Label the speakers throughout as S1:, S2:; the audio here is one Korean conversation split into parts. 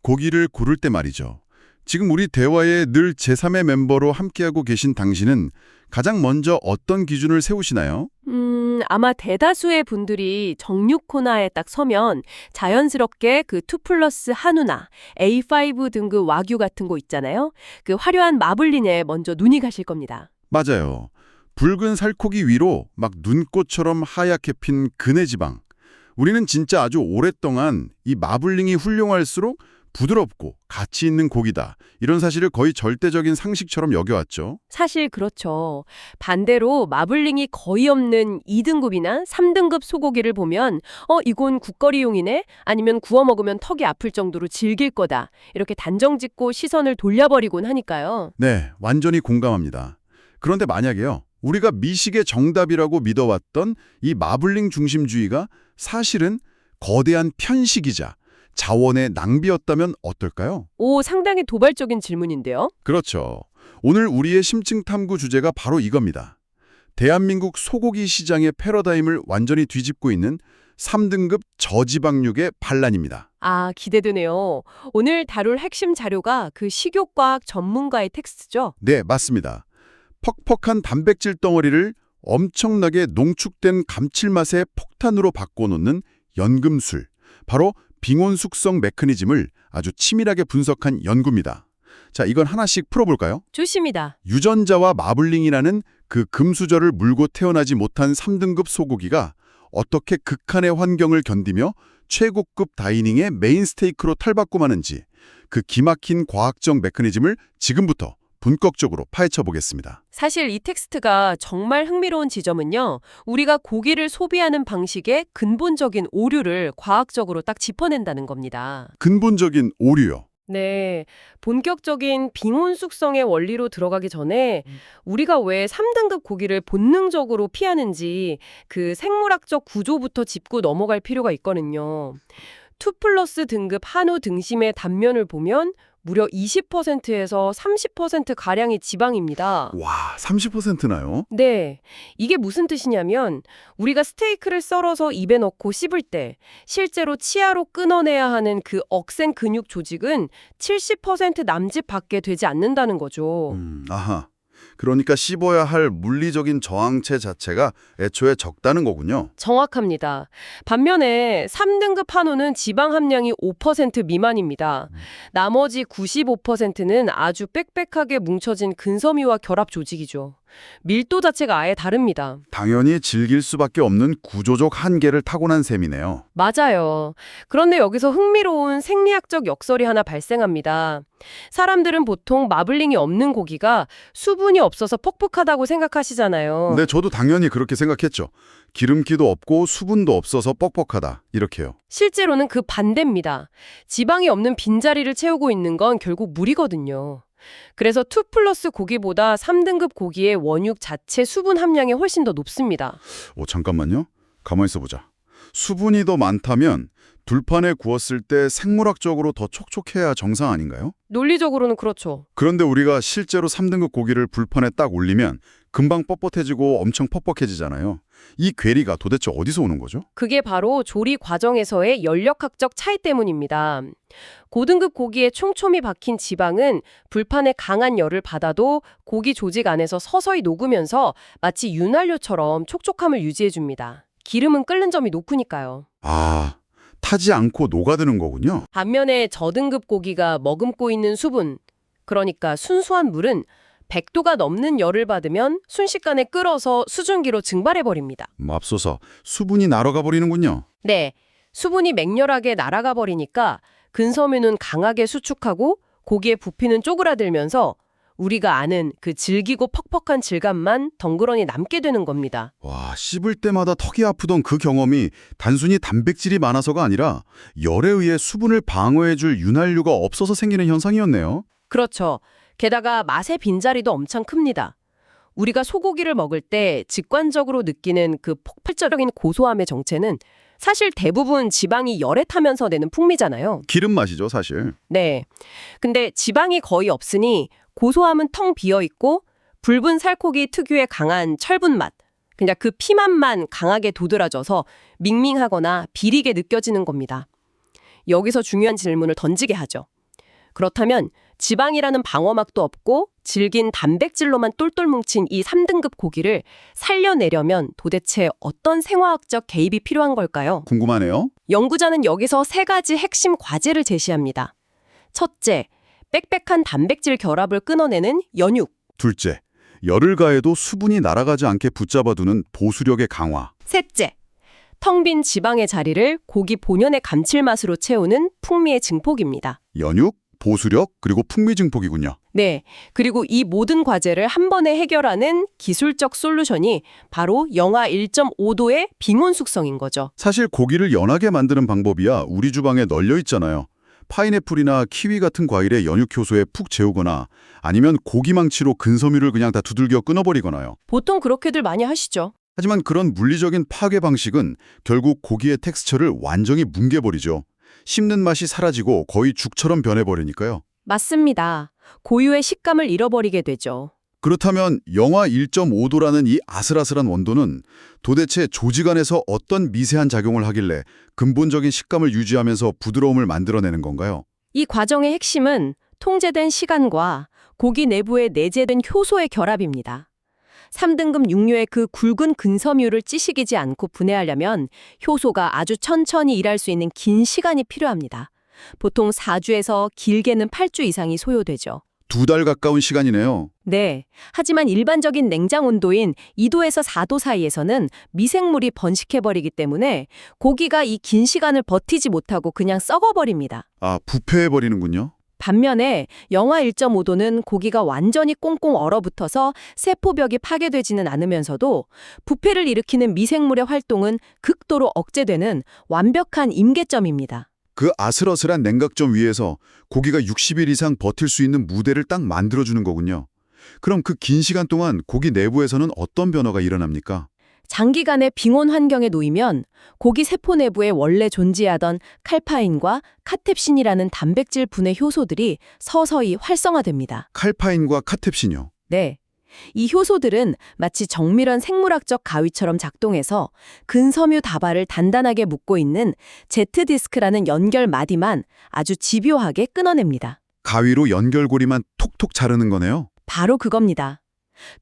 S1: 고기를 고를 때 말이죠. 지금 우리 대화에 늘 제3의 멤버로 함께하고 계신 당신은 가장 먼저 어떤 기준을 세우시나요?
S2: 아마 대다수의 분들이 정육 코너에 딱 서면 자연스럽게 그 2 플러스 한우나 A5 등급 와규 같은 거 있잖아요. 그 화려한 마블링에 먼저 눈이 가실 겁니다.
S1: 맞아요. 붉은 살코기 위로 막 눈꽃처럼 하얗게 핀 근해 지방. 우리는 진짜 아주 오랫동안 이 마블링이 훌륭할수록 부드럽고 가치 있는 고기다. 이런 사실을 거의 절대적인 상식처럼 여겨왔죠.
S2: 사실 그렇죠. 반대로 마블링이 거의 없는 2등급이나 3등급 소고기를 보면 이건 국거리용이네? 아니면 구워 먹으면 턱이 아플 정도로 질길 거다. 이렇게 단정짓고 시선을 돌려버리곤 하니까요.
S1: 네, 완전히 공감합니다. 그런데 만약에요. 우리가 미식의 정답이라고 믿어왔던 이 마블링 중심주의가 사실은 거대한 편식이자 자원의 낭비였다면 어떨까요?
S2: 오, 상당히 도발적인 질문인데요.
S1: 그렇죠. 오늘 우리의 심층 탐구 주제가 바로 이겁니다. 대한민국 소고기 시장의 패러다임을 완전히 뒤집고 있는 3등급 저지방육의 반란입니다.
S2: 아, 기대되네요. 오늘 다룰 핵심 자료가 그 식욕과학 전문가의 텍스트죠?
S1: 네, 맞습니다. 퍽퍽한 단백질 덩어리를 엄청나게 농축된 감칠맛의 폭탄으로 바꿔놓는 연금술, 바로 빙온 숙성 메커니즘을 아주 치밀하게 분석한 연구입니다. 자, 이건 하나씩 풀어볼까요?
S2: 좋습니다.
S1: 유전자와 마블링이라는 그 금수저를 물고 태어나지 못한 3등급 소고기가 어떻게 극한의 환경을 견디며 최고급 다이닝의 메인 스테이크로 탈바꿈하는지 그 기막힌 과학적 메커니즘을 지금부터 본격적으로 파헤쳐 보겠습니다.
S2: 사실 이 텍스트가 정말 흥미로운 지점은요. 우리가 고기를 소비하는 방식의 근본적인 오류를 과학적으로 딱 짚어낸다는 겁니다.
S1: 근본적인 오류요.
S2: 네, 본격적인 빙온 숙성의 원리로 들어가기 전에 우리가 왜 3등급 고기를 본능적으로 피하는지 그 생물학적 구조부터 짚고 넘어갈 필요가 있거든요. 2 플러스 등급 한우 등심의 단면을 보면 무려 20%에서 30%가량이 지방입니다.
S1: 와, 30%나요?
S2: 네, 이게 무슨 뜻이냐면 우리가 스테이크를 썰어서 입에 넣고 씹을 때 실제로 치아로 끊어내야 하는 그 억센 근육 조직은 70% 남짓밖에 되지 않는다는 거죠.
S1: 아하. 그러니까 씹어야 할 물리적인 저항체 자체가 애초에 적다는 거군요.
S2: 정확합니다. 반면에 3등급 한우는 지방 함량이 5% 미만입니다. 나머지 95%는 아주 빽빽하게 뭉쳐진 근섬유와 결합 조직이죠. 밀도 자체가 아예 다릅니다.
S1: 당연히 즐길 수밖에 없는 구조적 한계를 타고난 셈이네요.
S2: 맞아요. 그런데 여기서 흥미로운 생리학적 역설이 하나 발생합니다. 사람들은 보통 마블링이 없는 고기가 수분이 없어서 퍽퍽하다고 생각하시잖아요.
S1: 네, 저도 당연히 그렇게 생각했죠. 기름기도 없고 수분도 없어서 뻑뻑하다. 이렇게요.
S2: 실제로는 그 반대입니다. 지방이 없는 빈자리를 채우고 있는 건 결국 물이거든요. 그래서 2 플러스 고기보다 3등급 고기의 원육 자체 수분 함량이 훨씬 더 높습니다.
S1: 잠깐만요. 가만히 있어보자. 수분이 더 많다면 둘판에 구웠을 때 생물학적으로 더 촉촉해야 정상 아닌가요?
S2: 논리적으로는 그렇죠.
S1: 그런데 우리가 실제로 3등급 고기를 불판에 딱 올리면 금방 뻣뻣해지고 엄청 퍽퍽해지잖아요. 이 괴리가 도대체 어디서 오는 거죠?
S2: 그게 바로 조리 과정에서의 연력학적 차이 때문입니다. 고등급 고기에 촘촘히 박힌 지방은 불판의 강한 열을 받아도 고기 조직 안에서 서서히 녹으면서 마치 윤활유처럼 촉촉함을 유지해줍니다. 기름은 끓는 점이 높으니까요.
S1: 아, 타지 않고 녹아드는 거군요.
S2: 반면에 저등급 고기가 머금고 있는 수분, 그러니까 순수한 물은 100도가 넘는 열을 받으면 순식간에 끓어서 수증기로 증발해버립니다.
S1: 맙소사 수분이 날아가 버리는군요.
S2: 네, 수분이 맹렬하게 날아가 버리니까 근섬유는 강하게 수축하고 고기의 부피는 쪼그라들면서 우리가 아는 그 질기고 퍽퍽한 질감만 덩그러니 남게 되는 겁니다.
S1: 와, 씹을 때마다 턱이 아프던 그 경험이 단순히 단백질이 많아서가 아니라 열에 의해 수분을 방어해줄 윤활유가 없어서 생기는 현상이었네요.
S2: 그렇죠. 게다가 맛의 빈자리도 엄청 큽니다. 우리가 소고기를 먹을 때 직관적으로 느끼는 그 폭발적인 고소함의 정체는 사실 대부분 지방이 열에 타면서 내는 풍미잖아요.
S1: 기름 맛이죠, 사실.
S2: 네. 근데 지방이 거의 없으니 고소함은 텅 비어 있고 붉은 살코기 특유의 강한 철분 맛, 그냥 그 피맛만 강하게 도드라져서 밍밍하거나 비리게 느껴지는 겁니다. 여기서 중요한 질문을 던지게 하죠. 그렇다면 지방이라는 방어막도 없고 질긴 단백질로만 똘똘 뭉친 이 3등급 고기를 살려내려면 도대체 어떤 생화학적 개입이 필요한 걸까요?
S1: 궁금하네요.
S2: 연구자는 여기서 세 가지 핵심 과제를 제시합니다. 첫째, 빽빽한 단백질 결합을 끊어내는 연육.
S1: 둘째, 열을 가해도 수분이 날아가지 않게 붙잡아두는 보수력의 강화.
S2: 셋째, 텅 빈 지방의 자리를 고기 본연의 감칠맛으로 채우는 풍미의 증폭입니다.
S1: 연육, 보수력, 그리고 풍미 증폭이군요.
S2: 네, 그리고 이 모든 과제를 한 번에 해결하는 기술적 솔루션이 바로 영하 1.5도의 빙온 숙성인 거죠.
S1: 사실 고기를 연하게 만드는 방법이야 우리 주방에 널려 있잖아요. 파인애플이나 키위 같은 과일의 연육 효소에 푹 재우거나 아니면 고기망치로 근섬유를 그냥 다 두들겨 끊어버리거나요.
S2: 보통 그렇게들 많이 하시죠.
S1: 하지만 그런 물리적인 파괴 방식은 결국 고기의 텍스처를 완전히 뭉개버리죠. 씹는 맛이 사라지고 거의 죽처럼 변해버리니까요.
S2: 맞습니다. 고유의 식감을 잃어버리게 되죠.
S1: 그렇다면 영하 1.5도라는 이 아슬아슬한 원도는 도대체 조직 안에서 어떤 미세한 작용을 하길래 근본적인 식감을 유지하면서 부드러움을 만들어내는 건가요?
S2: 이 과정의 핵심은 통제된 시간과 고기 내부에 내재된 효소의 결합입니다. 3등급 육류의 그 굵은 근섬유를 찌시기지 않고 분해하려면 효소가 아주 천천히 일할 수 있는 긴 시간이 필요합니다. 보통 4주에서 길게는 8주 이상이 소요되죠.
S1: 2달 가까운 시간이네요.
S2: 네. 하지만 일반적인 냉장 온도인 2도에서 4도 사이에서는 미생물이 번식해버리기 때문에 고기가 이 긴 시간을 버티지 못하고 그냥 썩어버립니다.
S1: 아, 부패해버리는군요.
S2: 반면에 영하 1.5도는 고기가 완전히 꽁꽁 얼어붙어서 세포벽이 파괴되지는 않으면서도 부패를 일으키는 미생물의 활동은 극도로 억제되는 완벽한 임계점입니다.
S1: 그 아슬아슬한 냉각점 위에서 고기가 60일 이상 버틸 수 있는 무대를 딱 만들어주는 거군요. 그럼 그 긴 시간 동안 고기 내부에서는 어떤 변화가 일어납니까?
S2: 장기간의 빙온 환경에 놓이면 고기 세포 내부에 원래 존재하던 칼파인과 카텝신이라는 단백질 분해 효소들이 서서히 활성화됩니다.
S1: 칼파인과 카텝신이요.
S2: 네. 이 효소들은 마치 정밀한 생물학적 가위처럼 작동해서 근섬유 다발을 단단하게 묶고 있는 Z디스크라는 연결 마디만 아주 집요하게 끊어냅니다.
S1: 가위로 연결고리만 톡톡 자르는 거네요.
S2: 바로 그겁니다.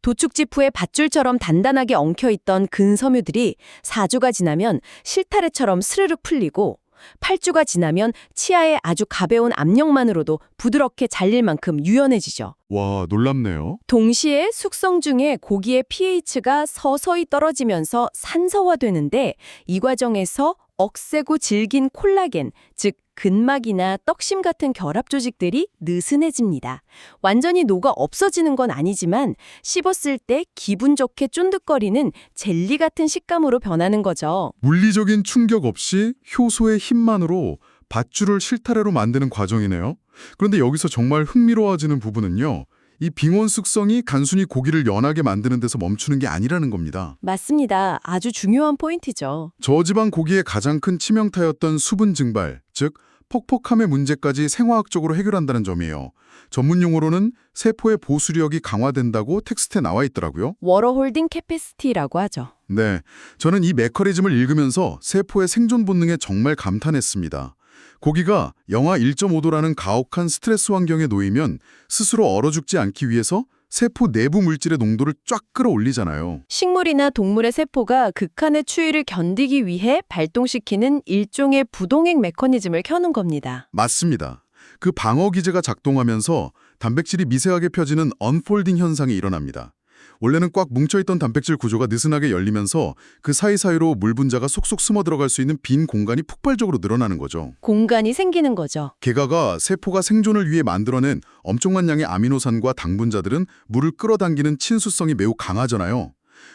S2: 도축지푸의 밧줄처럼 단단하게 엉켜있던 근섬유들이 4주가 지나면 실타래처럼 스르륵 풀리고 8주가 지나면 치아의 아주 가벼운 압력만으로도 부드럽게 잘릴 만큼 유연해지죠.
S1: 와, 놀랍네요.
S2: 동시에 숙성 중에 고기의 pH가 서서히 떨어지면서 산소화되는데 이 과정에서 억세고 질긴 콜라겐, 즉 근막이나 떡심 같은 결합 조직들이 느슨해집니다. 완전히 녹아 없어지는 건 아니지만 씹었을 때 기분 좋게 쫀득거리는 젤리 같은 식감으로 변하는 거죠.
S3: 물리적인 충격 없이 효소의 힘만으로 밧줄을 실타래로 만드는 과정이네요. 그런데 여기서 정말 흥미로워지는 부분은요. 이 빙온 숙성이 단순히 고기를 연하게 만드는 데서 멈추는 게 아니라는 겁니다.
S2: 맞습니다. 아주 중요한 포인트죠.
S3: 저지방 고기의 가장 큰 치명타였던 수분 증발, 즉 퍽퍽함의 문제까지 생화학적으로 해결한다는 점이에요. 전문 용어로는 세포의 보수력이 강화된다고 텍스트에 나와 있더라고요.
S2: 워러 홀딩 캐패시티라고 하죠.
S3: 네, 저는 이 메커니즘을 읽으면서 세포의 생존 본능에 정말 감탄했습니다. 고기가 영하 1.5도라는 가혹한 스트레스 환경에 놓이면 스스로 얼어 죽지 않기 위해서 세포 내부 물질의 농도를 쫙 끌어올리잖아요.
S2: 식물이나 동물의 세포가 극한의 추위를 견디기 위해 발동시키는 일종의 부동액 메커니즘을 켜는 겁니다.
S3: 맞습니다. 그 방어 기제가 작동하면서 단백질이 미세하게 펴지는 언폴딩 현상이 일어납니다. 원래는 꽉 뭉쳐있던 단백질 구조가 느슨하게 열리면서 그 사이사이로 물 분자가 속속 숨어 들어갈 수 있는 빈 공간이 폭발적으로 늘어나는 거죠.
S2: 공간이 생기는 거죠.
S3: 게다가 세포가 생존을 위해 만들어낸 엄청난 양의 아미노산과 당분자들은 물을 끌어당기는 친수성이 매우 강하잖아요.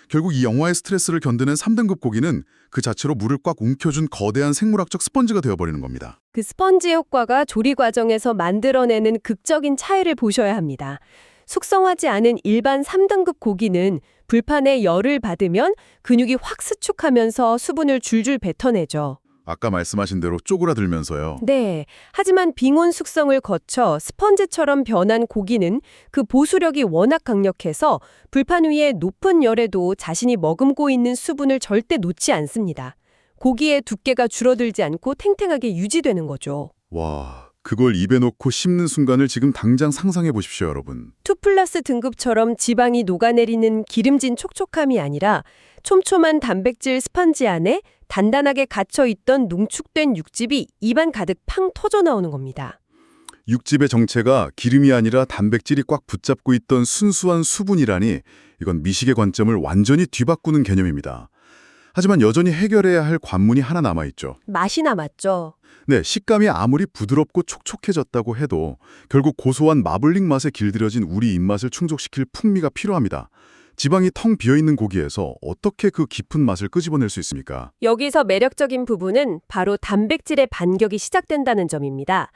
S3: 결국 이 영화의 스트레스를 견디는 3등급 고기는 그 자체로 물을 꽉 움켜준 거대한 생물학적 스펀지가 되어버리는 겁니다.
S2: 그 스펀지 효과가 조리 과정에서 만들어내는 극적인 차이를 보셔야 합니다. 숙성하지 않은 일반 3등급 고기는 불판에 열을 받으면 근육이 확 수축하면서 수분을 줄줄 뱉어내죠.
S3: 아까 말씀하신 대로 쪼그라들면서요.
S2: 네. 하지만 빙온 숙성을 거쳐 스펀지처럼 변한 고기는 그 보수력이 워낙 강력해서 불판 위에 높은 열에도 자신이 머금고 있는 수분을 절대 놓지 않습니다. 고기의 두께가 줄어들지 않고 탱탱하게 유지되는 거죠.
S3: 와, 그걸 입에 넣고 씹는 순간을 지금 당장 상상해 보십시오, 여러분.
S2: 2+ 등급처럼 지방이 녹아내리는 기름진 촉촉함이 아니라 촘촘한 단백질 스펀지 안에 단단하게 갇혀있던 농축된 육즙이 입안 가득 팡 터져 나오는 겁니다.
S3: 육즙의 정체가 기름이 아니라 단백질이 꽉 붙잡고 있던 순수한 수분이라니 이건 미식의 관점을 완전히 뒤바꾸는 개념입니다. 하지만 여전히 해결해야 할 관문이 하나 남아있죠.
S2: 맛이 남았죠.
S3: 네, 식감이 아무리 부드럽고 촉촉해졌다고 해도 결국 고소한 마블링 맛에 길들여진 우리 입맛을 충족시킬 풍미가 필요합니다. 지방이 텅 비어있는 고기에서 어떻게 그 깊은 맛을 끄집어낼 수 있습니까?
S2: 여기서 매력적인 부분은 바로 단백질의 반격이 시작된다는 점입니다.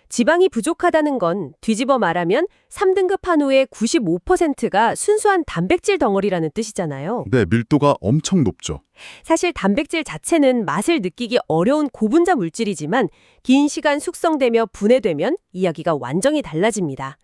S2: 지방이 부족하다는 건 뒤집어 말하면 3등급 한우의 95%가 순수한 단백질 덩어리라는 뜻이잖아요.
S3: 네, 밀도가 엄청 높죠.
S2: 사실 단백질 자체는 맛을 느끼기 어려운 고분자 물질이지만 긴 시간 숙성되며 분해되면 이야기가 완전히 달라집니다.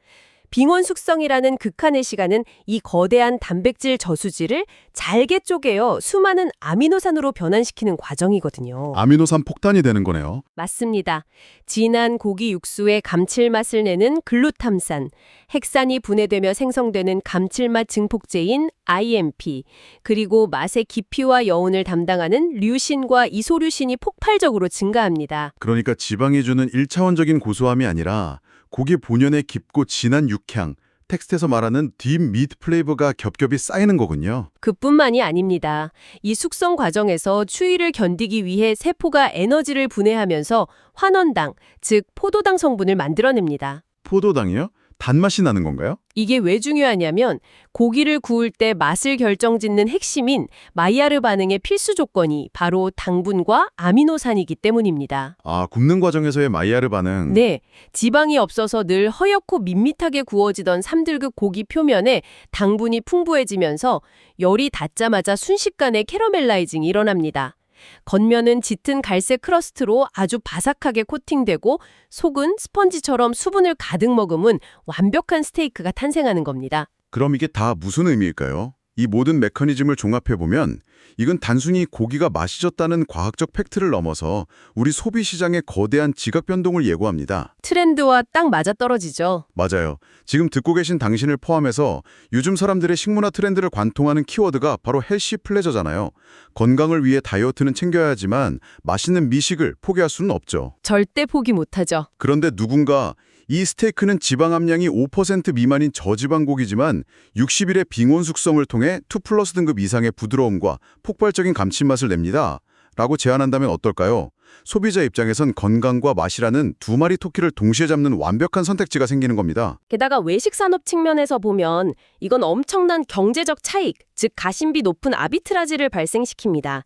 S2: 빙원 숙성이라는 극한의 시간은 이 거대한 단백질 저수지를 잘게 쪼개어 수많은 아미노산으로 변환시키는 과정이거든요.
S3: 아미노산 폭탄이 되는 거네요.
S2: 맞습니다. 진한 고기 육수의 감칠맛을 내는 글루탐산, 핵산이 분해되며 생성되는 감칠맛 증폭제인 IMP, 그리고 맛의 깊이와 여운을 담당하는 류신과 이소류신이 폭발적으로 증가합니다.
S3: 그러니까 지방이 주는 1차원적인 고소함이 아니라 고기 본연의 깊고 진한 육향, 텍스트에서 말하는 딥 미트 플레이버가 겹겹이 쌓이는 거군요.
S2: 그뿐만이 아닙니다. 이 숙성 과정에서 추위를 견디기 위해 세포가 에너지를 분해하면서 환원당, 즉 포도당 성분을 만들어냅니다.
S3: 포도당이요? 단맛이 나는 건가요?
S2: 이게 왜 중요하냐면 고기를 구울 때 맛을 결정짓는 핵심인 마이야르 반응의 필수 조건이 바로 당분과 아미노산이기 때문입니다.
S3: 아, 굽는 과정에서의 마이야르 반응.
S2: 네, 지방이 없어서 늘 허옇고 밋밋하게 구워지던 3등급 고기 표면에 당분이 풍부해지면서 열이 닿자마자 순식간에 캐러멜라이징이 일어납니다. 겉면은 짙은 갈색 크러스트로 아주 바삭하게 코팅되고 속은 스펀지처럼 수분을 가득 머금은 완벽한 스테이크가 탄생하는 겁니다.
S3: 그럼 이게 다 무슨 의미일까요? 이 모든 메커니즘을 종합해보면 이건 단순히 고기가 맛있었다는 과학적 팩트를 넘어서 우리 소비 시장의 거대한 지각 변동을 예고합니다.
S2: 트렌드와 딱 맞아떨어지죠.
S3: 맞아요. 지금 듣고 계신 당신을 포함해서 요즘 사람들의 식문화 트렌드를 관통하는 키워드가 바로 헬시 플레저잖아요. 건강을 위해 다이어트는 챙겨야 하지만 맛있는 미식을 포기할 수는 없죠.
S2: 절대 포기 못하죠.
S3: 그런데 누군가 이 스테이크는 지방 함량이 5% 미만인 저지방 고기지만 60일의 빙온 숙성을 통해 2+ 등급 이상의 부드러움과 폭발적인 감칠맛을 냅니다. 라고 제안한다면 어떨까요? 소비자 입장에선 건강과 맛이라는 두 마리 토끼를 동시에 잡는 완벽한 선택지가 생기는 겁니다.
S2: 게다가 외식 산업 측면에서 보면 이건 엄청난 경제적 차익, 즉 가심비 높은 아비트라지를 발생시킵니다.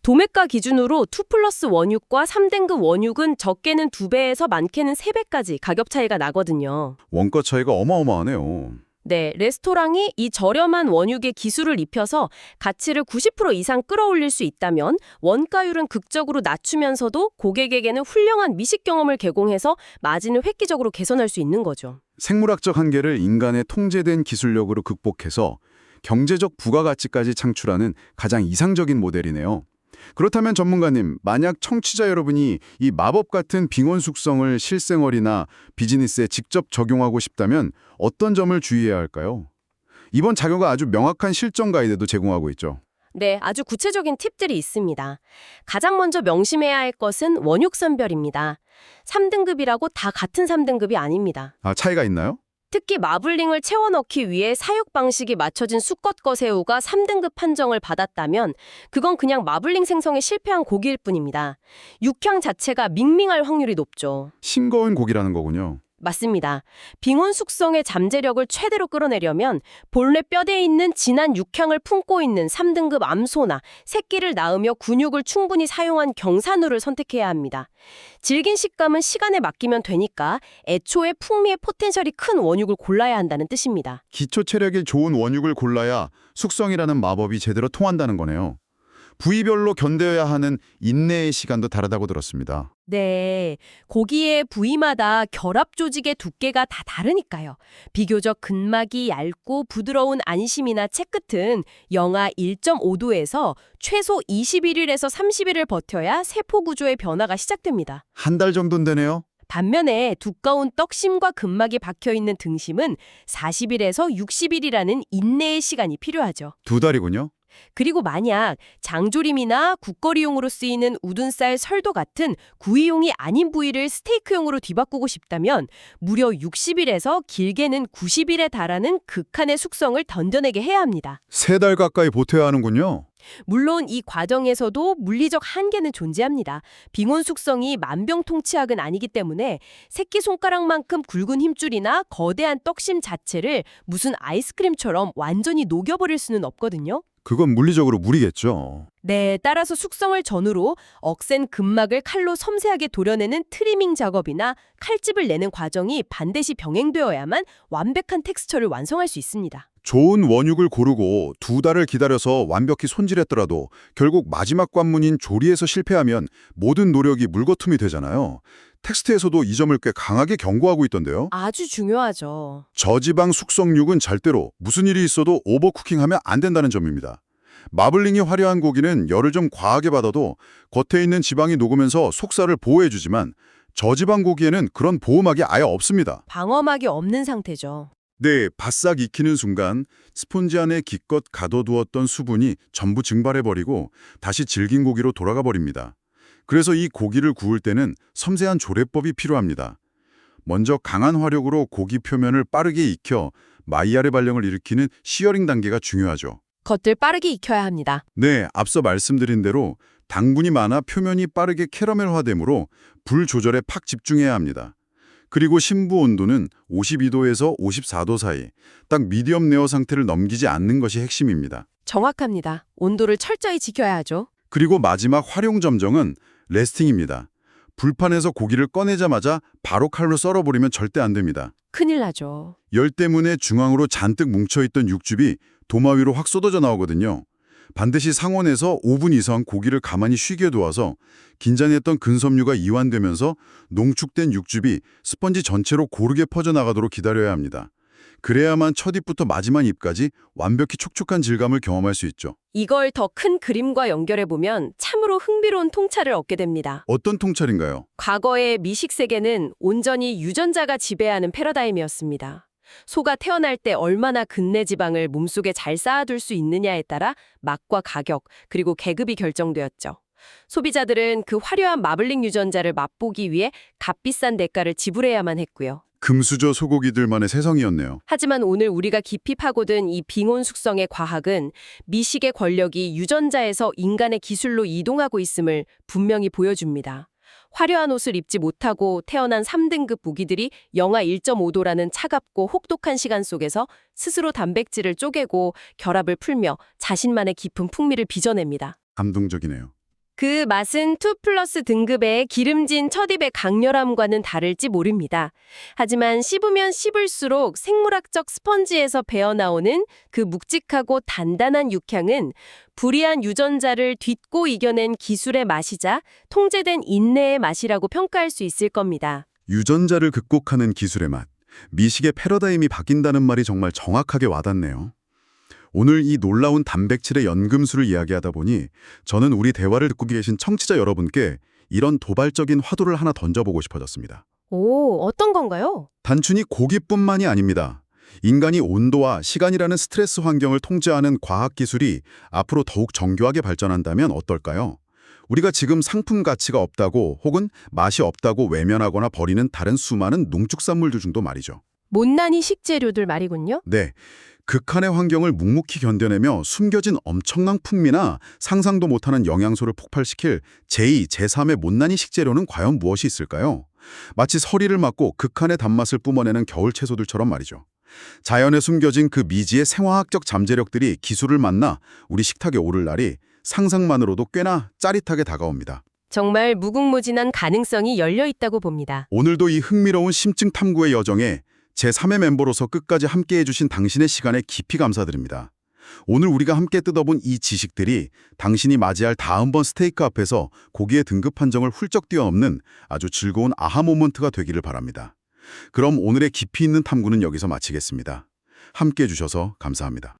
S2: 도매가 기준으로 2+ 원육과 3등급 원육은 적게는 2배에서 많게는 3배까지 가격 차이가 나거든요.
S3: 원가 차이가 어마어마하네요.
S2: 네, 레스토랑이 이 저렴한 원육에 기술을 입혀서 가치를 90% 이상 끌어올릴 수 있다면 원가율은 극적으로 낮추면서도 고객에게는 훌륭한 미식 경험을 제공해서 마진을 획기적으로 개선할 수 있는 거죠.
S3: 생물학적 한계를 인간의 통제된 기술력으로 극복해서 경제적 부가가치까지 창출하는 가장 이상적인 모델이네요. 그렇다면 전문가님, 만약 청취자 여러분이 이 마법 같은 빙원 숙성을 실생활이나 비즈니스에 직접 적용하고 싶다면 어떤 점을 주의해야 할까요? 이번 자료가 아주 명확한 실전 가이드도 제공하고 있죠.
S2: 네, 아주 구체적인 팁들이 있습니다. 가장 먼저 명심해야 할 것은 원육 선별입니다. 3등급이라고 다 같은 3등급이 아닙니다.
S3: 아, 차이가 있나요?
S2: 특히 마블링을 채워 넣기 위해 사육 방식이 맞춰진 수컷 거새우가 3등급 판정을 받았다면 그건 그냥 마블링 생성에 실패한 고기일 뿐입니다. 육향 자체가 밍밍할 확률이 높죠.
S3: 싱거운 고기라는 거군요.
S2: 맞습니다. 빙온 숙성의 잠재력을 최대로 끌어내려면 본래 뼈대에 있는 진한 육향을 품고 있는 3등급 암소나 새끼를 낳으며 근육을 충분히 사용한 경산우를 선택해야 합니다. 질긴 식감은 시간에 맡기면 되니까 애초에 풍미의 포텐셜이 큰 원육을 골라야 한다는 뜻입니다.
S3: 기초 체력이 좋은 원육을 골라야 숙성이라는 마법이 제대로 통한다는 거네요.
S1: 부위별로 견뎌야 하는 인내의 시간도 다르다고 들었습니다.
S2: 네, 고기의 부위마다 결합 조직의 두께가 다 다르니까요. 비교적 근막이 얇고 부드러운 안심이나 채끝은 영하 1.5도에서 최소 21일에서 30일을 버텨야 세포 구조의 변화가 시작됩니다.
S1: 한 달 정도는 되네요.
S2: 반면에 두꺼운 떡심과 근막이 박혀있는 등심은 40일에서 60일이라는 인내의 시간이 필요하죠.
S1: 2달이군요.
S2: 그리고 만약 장조림이나 국거리용으로 쓰이는 우둔살, 설도 같은 구이용이 아닌 부위를 스테이크용으로 뒤바꾸고 싶다면 무려 60일에서 길게는 90일에 달하는 극한의 숙성을 던져내게 해야 합니다.
S1: 3달 가까이 버텨야 하는군요.
S2: 물론 이 과정에서도 물리적 한계는 존재합니다. 빙온 숙성이 만병통치약은 아니기 때문에 새끼손가락만큼 굵은 힘줄이나 거대한 떡심 자체를 무슨 아이스크림처럼 완전히 녹여버릴 수는 없거든요.
S1: 그건 물리적으로 무리겠죠.
S2: 네, 따라서 숙성을 전후로 억센 근막을 칼로 섬세하게 도려내는 트리밍 작업이나 칼집을 내는 과정이 반드시 병행되어야만 완벽한 텍스처를 완성할 수 있습니다.
S1: 좋은 원육을 고르고 2달을 기다려서 완벽히 손질했더라도 결국 마지막 관문인 조리에서 실패하면 모든 노력이 물거툼이 되잖아요. 텍스트에서도 이 점을 꽤 강하게 경고하고 있던데요.
S2: 아주 중요하죠.
S1: 저지방 숙성육은 절대로 무슨 일이 있어도 오버쿠킹하면 안 된다는 점입니다. 마블링이 화려한 고기는 열을 좀 과하게 받아도 겉에 있는 지방이 녹으면서 속살을 보호해주지만 저지방 고기에는 그런 보호막이 아예 없습니다.
S2: 방어막이 없는 상태죠.
S1: 네, 바싹 익히는 순간 스폰지 안에 기껏 가둬두었던 수분이 전부 증발해버리고 다시 질긴 고기로 돌아가 버립니다. 그래서 이 고기를 구울 때는 섬세한 조례법이 필요합니다. 먼저 강한 화력으로 고기 표면을 빠르게 익혀 마이야르 발령을 일으키는 시어링 단계가 중요하죠.
S2: 겉을 빠르게 익혀야 합니다.
S1: 네, 앞서 말씀드린 대로 당분이 많아 표면이 빠르게 캐러멜화되므로 불 조절에 팍 집중해야 합니다. 그리고 심부 온도는 52도에서 54도 사이, 딱 미디엄 레어 상태를 넘기지 않는 것이 핵심입니다.
S2: 정확합니다. 온도를 철저히 지켜야 하죠.
S1: 그리고 마지막 활용 점정은 레스팅입니다. 불판에서 고기를 꺼내자마자 바로 칼로 썰어버리면 절대 안 됩니다.
S2: 큰일 나죠.
S1: 열 때문에 중앙으로 잔뜩 뭉쳐있던 육즙이 도마 위로 확 쏟아져 나오거든요. 반드시 상온에서 5분 이상 고기를 가만히 쉬게 두어서 긴장했던 근섬유가 이완되면서 농축된 육즙이 스펀지 전체로 고르게 퍼져나가도록 기다려야 합니다. 그래야만 첫 입부터 마지막 입까지 완벽히 촉촉한 질감을 경험할 수 있죠.
S2: 이걸 더 큰 그림과 연결해보면 참으로 흥미로운 통찰을 얻게 됩니다.
S1: 어떤 통찰인가요?
S2: 과거의 미식 세계는 온전히 유전자가 지배하는 패러다임이었습니다. 소가 태어날 때 얼마나 근내 지방을 몸속에 잘 쌓아둘 수 있느냐에 따라 맛과 가격, 그리고 계급이 결정되었죠. 소비자들은 그 화려한 마블링 유전자를 맛보기 위해 값비싼 대가를 지불해야만 했고요.
S1: 금수저 소고기들만의 세상이었네요.
S2: 하지만 오늘 우리가 깊이 파고든 이 빙온 숙성의 과학은 미식의 권력이 유전자에서 인간의 기술로 이동하고 있음을 분명히 보여줍니다. 화려한 옷을 입지 못하고 태어난 3등급 모기들이 영하 1.5도라는 차갑고 혹독한 시간 속에서 스스로 단백질을 쪼개고 결합을 풀며 자신만의 깊은 풍미를 빚어냅니다.
S1: 감동적이네요.
S2: 그 맛은 2+ 등급의 기름진 첫입의 강렬함과는 다를지 모릅니다. 하지만 씹으면 씹을수록 생물학적 스펀지에서 배어나오는 그 묵직하고 단단한 육향은 불이한 유전자를 딛고 이겨낸 기술의 맛이자 통제된 인내의 맛이라고 평가할 수 있을 겁니다.
S1: 유전자를 극복하는 기술의 맛, 미식의 패러다임이 바뀐다는 말이 정말 정확하게 와닿네요. 오늘 이 놀라운 단백질의 연금술을 이야기하다 보니 저는 우리 대화를 듣고 계신 청취자 여러분께 이런 도발적인 화두를 하나 던져보고 싶어졌습니다.
S2: 오, 어떤 건가요?
S1: 단순히 고기뿐만이 아닙니다. 인간이 온도와 시간이라는 스트레스 환경을 통제하는 과학기술이 앞으로 더욱 정교하게 발전한다면 어떨까요? 우리가 지금 상품 가치가 없다고 혹은 맛이 없다고 외면하거나 버리는 다른 수많은 농축산물들 중도 말이죠.
S2: 못난이 식재료들 말이군요.
S1: 네. 극한의 환경을 묵묵히 견뎌내며 숨겨진 엄청난 풍미나 상상도 못하는 영양소를 폭발시킬 제2, 제3의 못난이 식재료는 과연 무엇이 있을까요? 마치 서리를 맞고 극한의 단맛을 뿜어내는 겨울 채소들처럼 말이죠. 자연에 숨겨진 그 미지의 생화학적 잠재력들이 기술을 만나 우리 식탁에 오를 날이 상상만으로도 꽤나 짜릿하게 다가옵니다.
S2: 정말 무궁무진한 가능성이 열려 있다고 봅니다.
S1: 오늘도 이 흥미로운 심층 탐구의 여정에 제3의 멤버로서 끝까지 함께해 주신 당신의 시간에 깊이 감사드립니다. 오늘 우리가 함께 뜯어본 이 지식들이 당신이 맞이할 다음번 스테이크 앞에서 고기의 등급 판정을 훌쩍 뛰어넘는 아주 즐거운 아하 모먼트가 되기를 바랍니다. 그럼 오늘의 깊이 있는 탐구는 여기서 마치겠습니다. 함께 해주셔서 감사합니다.